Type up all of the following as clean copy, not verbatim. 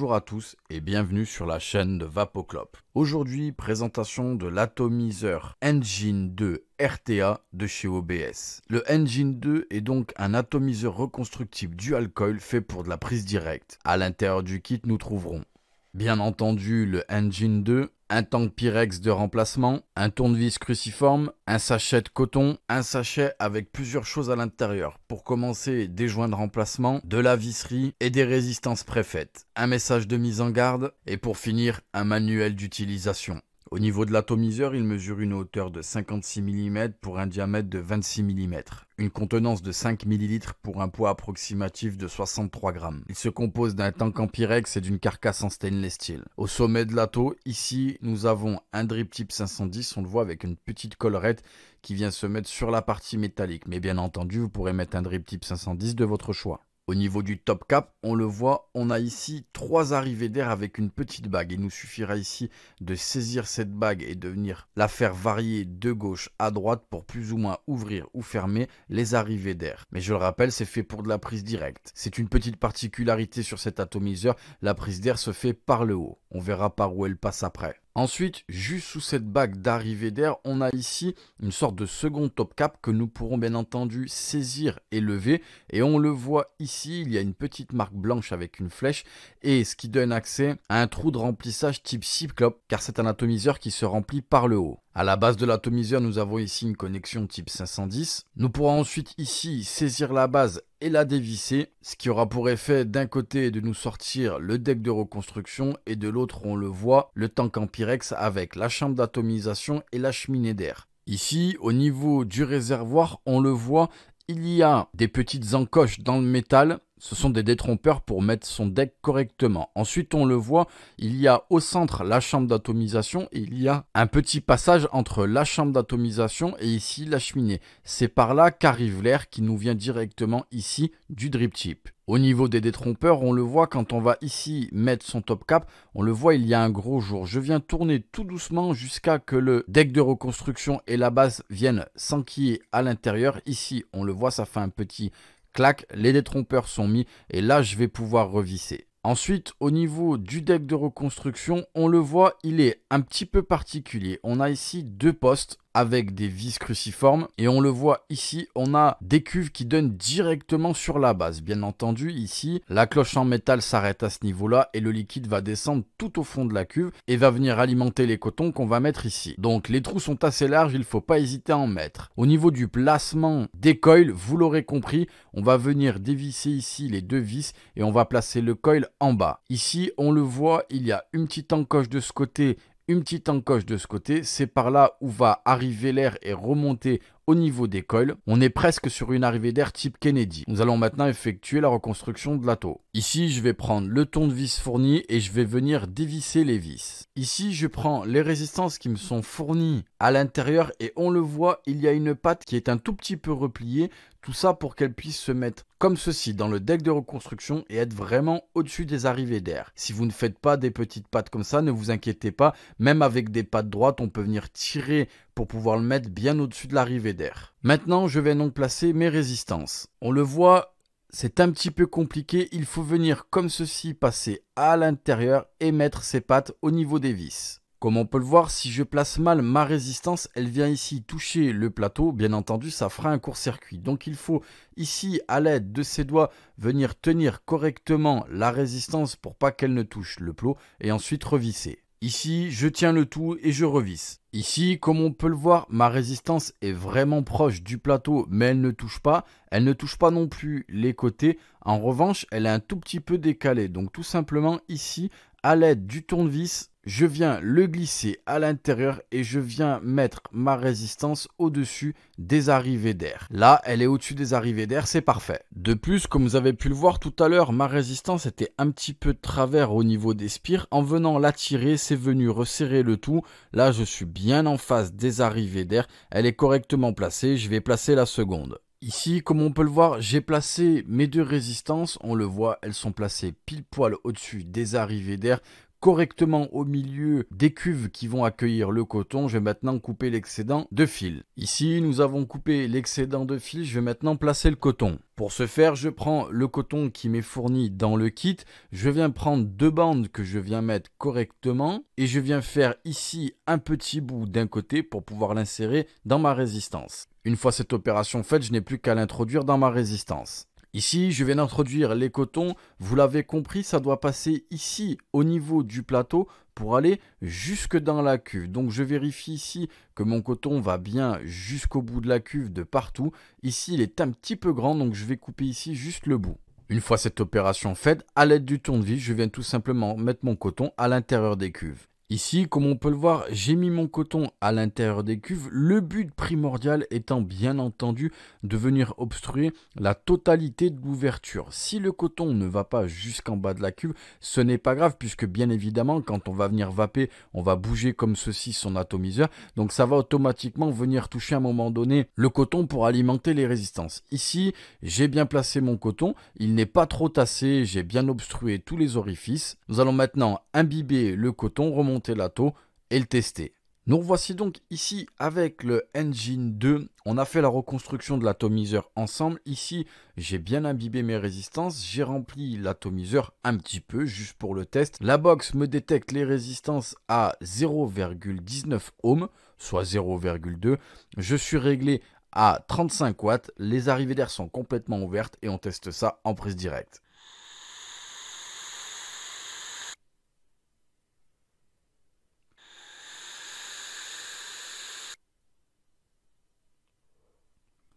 Bonjour à tous et bienvenue sur la chaîne de Vapoclope. Aujourd'hui, présentation de l'atomiseur Engine 2 RTA de chez OBS. Le Engine 2 est donc un atomiseur reconstructible dual coil fait pour de la prise directe. À l'intérieur du kit, nous trouverons bien entendu le Engine 2, un tank Pyrex de remplacement, un tournevis cruciforme, un sachet de coton, un sachet avec plusieurs choses à l'intérieur. Pour commencer, des joints de remplacement, de la visserie et des résistances préfaites, un message de mise en garde et pour finir, un manuel d'utilisation. Au niveau de l'atomiseur, il mesure une hauteur de 56 mm pour un diamètre de 26 mm. Une contenance de 5 ml pour un poids approximatif de 63 grammes. Il se compose d'un tank en Pyrex et d'une carcasse en stainless steel. Au sommet de l'ato, ici, nous avons un drip tip 510, on le voit avec une petite collerette qui vient se mettre sur la partie métallique. Mais bien entendu, vous pourrez mettre un drip tip 510 de votre choix. Au niveau du top cap, on le voit, on a ici 3 arrivées d'air avec une petite bague. Il nous suffira ici de saisir cette bague et de venir la faire varier de gauche à droite pour plus ou moins ouvrir ou fermer les arrivées d'air. Mais je le rappelle, c'est fait pour de la prise directe. C'est une petite particularité sur cet atomiseur, la prise d'air se fait par le haut. On verra par où elle passe après. Ensuite, juste sous cette bague d'arrivée d'air, on a ici une sorte de second top cap que nous pourrons bien entendu saisir et lever. Et on le voit ici, il y a une petite marque blanche avec une flèche et ce qui donne accès à un trou de remplissage type cyclope car c'est un atomiseur qui se remplit par le haut. À la base de l'atomiseur, nous avons ici une connexion type 510. Nous pourrons ensuite ici saisir la base et la dévisser, ce qui aura pour effet d'un côté de nous sortir le deck de reconstruction et de l'autre, on le voit, le tank en Pyrex avec la chambre d'atomisation et la cheminée d'air. Ici, au niveau du réservoir, on le voit, il y a des petites encoches dans le métal. Ce sont des détrompeurs pour mettre son deck correctement. Ensuite, on le voit, il y a au centre la chambre d'atomisation et il y a un petit passage entre la chambre d'atomisation et ici la cheminée. C'est par là qu'arrive l'air qui nous vient directement ici du drip tip. Au niveau des détrompeurs, on le voit quand on va ici mettre son top cap, on le voit, il y a un gros jour. Je viens tourner tout doucement jusqu'à que le deck de reconstruction et la base viennent s'enquiller à l'intérieur. Ici, on le voit, ça fait un petit clac, les détrompeurs sont mis et là je vais pouvoir revisser. Ensuite, au niveau du deck de reconstruction, on le voit, il est un petit peu particulier. On a ici 2 postes avec des vis cruciformes et on le voit ici, on a des cuves qui donnent directement sur la base. Bien entendu, ici, la cloche en métal s'arrête à ce niveau-là et le liquide va descendre tout au fond de la cuve et va venir alimenter les cotons qu'on va mettre ici. Donc les trous sont assez larges, il ne faut pas hésiter à en mettre. Au niveau du placement des coils, vous l'aurez compris, on va venir dévisser ici les 2 vis et on va placer le coil en bas. Ici, on le voit, il y a une petite encoche de ce côté, une petite encoche de ce côté, c'est par là où va arriver l'air et remonter au niveau des coils. On est presque sur une arrivée d'air type Kennedy. Nous allons maintenant effectuer la reconstruction de l'ato. Ici, je vais prendre le tournevis fourni et je vais venir dévisser les vis. Ici, je prends les résistances qui me sont fournies à l'intérieur et on le voit, il y a une patte qui est un tout petit peu repliée. Tout ça pour qu'elle puisse se mettre comme ceci dans le deck de reconstruction et être vraiment au-dessus des arrivées d'air. Si vous ne faites pas des petites pattes comme ça, ne vous inquiétez pas. Même avec des pattes droites, on peut venir tirer pour pouvoir le mettre bien au-dessus de l'arrivée d'air. Maintenant, je vais donc placer mes résistances. On le voit, c'est un petit peu compliqué. Il faut venir comme ceci, passer à l'intérieur et mettre ses pattes au niveau des vis. Comme on peut le voir, si je place mal ma résistance, elle vient ici toucher le plateau. Bien entendu, ça fera un court-circuit. Donc il faut ici, à l'aide de ses doigts, venir tenir correctement la résistance pour pas qu'elle ne touche le plot et ensuite revisser. Ici, je tiens le tout et je revisse. Ici, comme on peut le voir, ma résistance est vraiment proche du plateau, mais elle ne touche pas. Elle ne touche pas non plus les côtés. En revanche, elle est un tout petit peu décalée. Donc tout simplement ici, à l'aide du tournevis, je viens le glisser à l'intérieur et je viens mettre ma résistance au-dessus des arrivées d'air. Là, elle est au-dessus des arrivées d'air, c'est parfait. De plus, comme vous avez pu le voir tout à l'heure, ma résistance était un petit peu de travers au niveau des spires. En venant la tirer, c'est venu resserrer le tout. Là, je suis bien en face des arrivées d'air. Elle est correctement placée. Je vais placer la seconde. Ici, comme on peut le voir, j'ai placé mes 2 résistances. On le voit, elles sont placées pile poil au-dessus des arrivées d'air. correctement au milieu des cuves qui vont accueillir le coton, je vais maintenant couper l'excédent de fil. Ici, nous avons coupé l'excédent de fil, je vais maintenant placer le coton. Pour ce faire, je prends le coton qui m'est fourni dans le kit, je viens prendre 2 bandes que je viens mettre correctement et je viens faire ici un petit bout d'un côté pour pouvoir l'insérer dans ma résistance. Une fois cette opération faite, je n'ai plus qu'à l'introduire dans ma résistance. Ici, je viens d'introduire les cotons. Vous l'avez compris, ça doit passer ici au niveau du plateau pour aller jusque dans la cuve. Donc, je vérifie ici que mon coton va bien jusqu'au bout de la cuve de partout. Ici, il est un petit peu grand, donc je vais couper ici juste le bout. Une fois cette opération faite, à l'aide du tournevis, je viens tout simplement mettre mon coton à l'intérieur des cuves. Ici, comme on peut le voir, j'ai mis mon coton à l'intérieur des cuves. Le but primordial étant bien entendu de venir obstruer la totalité de l'ouverture. Si le coton ne va pas jusqu'en bas de la cuve, ce n'est pas grave puisque bien évidemment, quand on va venir vaper, on va bouger comme ceci son atomiseur. Donc ça va automatiquement venir toucher à un moment donné le coton pour alimenter les résistances. Ici, j'ai bien placé mon coton. Il n'est pas trop tassé, j'ai bien obstrué tous les orifices. Nous allons maintenant imbiber le coton, remonter la taux et le tester. Nous revoici donc ici avec le Engine 2. On a fait la reconstruction de l'atomiseur ensemble. Ici, j'ai bien imbibé mes résistances. J'ai rempli l'atomiseur un petit peu, juste pour le test. La box me détecte les résistances à 0,19 ohms, soit 0,2. Je suis réglé à 35 watts. Les arrivées d'air sont complètement ouvertes et on teste ça en prise directe.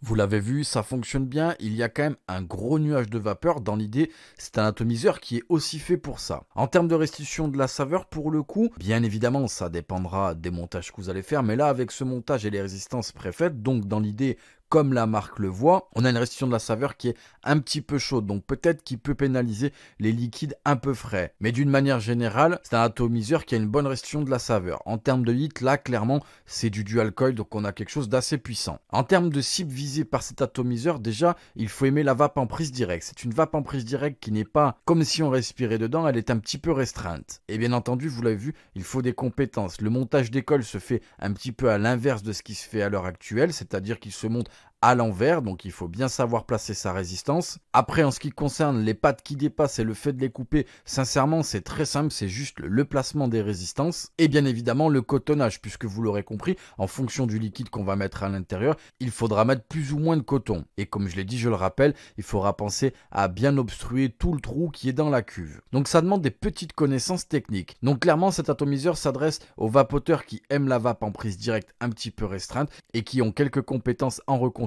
Vous l'avez vu, ça fonctionne bien, il y a quand même un gros nuage de vapeur. Dans l'idée, c'est un atomiseur qui est aussi fait pour ça. En termes de restitution de la saveur, pour le coup, bien évidemment, ça dépendra des montages que vous allez faire. Mais là, avec ce montage et les résistances préfaites, donc dans l'idée, comme la marque le voit, on a une restitution de la saveur qui est un petit peu chaude. Donc peut-être qu'il peut pénaliser les liquides un peu frais. Mais d'une manière générale, c'est un atomiseur qui a une bonne restitution de la saveur. En termes de litres, là, clairement, c'est du dual coil. Donc on a quelque chose d'assez puissant. En termes de cible visée par cet atomiseur, déjà, il faut aimer la vape en prise directe. C'est une vape en prise directe qui n'est pas comme si on respirait dedans. Elle est un petit peu restreinte. Et bien entendu, vous l'avez vu, il faut des compétences. Le montage d'école se fait un petit peu à l'inverse de ce qui se fait à l'heure actuelle. C'est-à-dire qu'il se monte à l'envers, donc il faut bien savoir placer sa résistance. Après, en ce qui concerne les pattes qui dépassent et le fait de les couper, sincèrement, c'est très simple, c'est juste le placement des résistances. Et bien évidemment, le cotonnage, puisque vous l'aurez compris, en fonction du liquide qu'on va mettre à l'intérieur, il faudra mettre plus ou moins de coton. Et comme je l'ai dit, je le rappelle, il faudra penser à bien obstruer tout le trou qui est dans la cuve. Donc ça demande des petites connaissances techniques. Donc clairement, cet atomiseur s'adresse aux vapoteurs qui aiment la vape en prise directe un petit peu restreinte et qui ont quelques compétences en reconstruction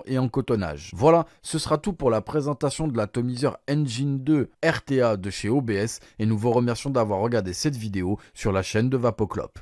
et en cotonnage. Voilà, ce sera tout pour la présentation de l'atomiseur Engine 2 RTA de chez OBS et nous vous remercions d'avoir regardé cette vidéo sur la chaîne de Vapoclop.